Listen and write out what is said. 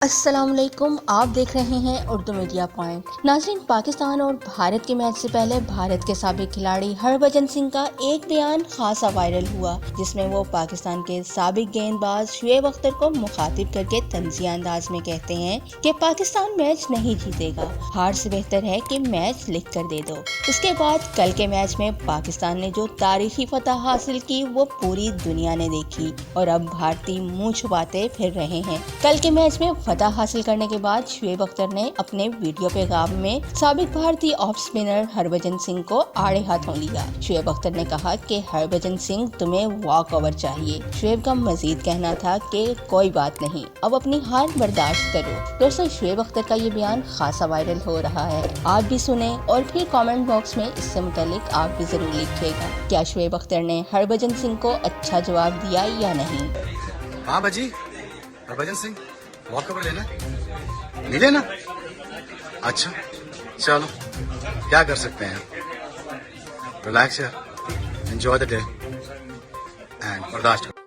अस्सलाम वालेकुम, आप देख रहे हैं उर्दू मीडिया पॉइंट। नाज़रीन, पाकिस्तान और भारत के मैच से पहले भारत के साबिक खिलाड़ी हरभजन सिंह का एक बयान खासा वायरल हुआ, जिसमें वो पाकिस्तान के साबिक गेंदबाज शुएब अख्तर को मुखातिब करके तंज़िया अंदाज में कहते हैं कि पाकिस्तान मैच नहीं जीतेगा, हार से बेहतर है कि मैच लिख कर दे दो। इसके बाद कल के मैच में पाकिस्तान ने जो तारीखी फतह हासिल की वो पूरी दुनिया ने देखी और अब भारतीय मुँह छुपाते फिर रहे हैं। कल के मैच में फतह हासिल करने के बाद शुएब अख्तर ने अपने वीडियो पैगाम में साबिक भारतीय ऑफ स्पिनर हरभजन सिंह को आड़े हाथों लिया। शुएब अख्तर ने कहा कि हरभजन सिंह, तुम्हें वॉक ओवर चाहिए। शुएब का मजीद कहना था कि कोई बात नहीं, अब अपनी हार बर्दाश्त करो। दोस्तों, शुएब अख्तर का ये बयान खासा वायरल हो रहा है, आप भी सुने और फिर कमेंट बॉक्स में इससे मुतालिक आप भी जरूर लिखिएगा, क्या शुएब अख्तर ने हरभजन सिंह को अच्छा जवाब दिया या नहीं। हाँ बाजी, हरभजन सिंह वॉक ओवर लेना नहीं लेना? अच्छा चलो, क्या कर सकते हैं, रिलैक्स यार, एंजॉय द डे एंड बर्दाश्त करो।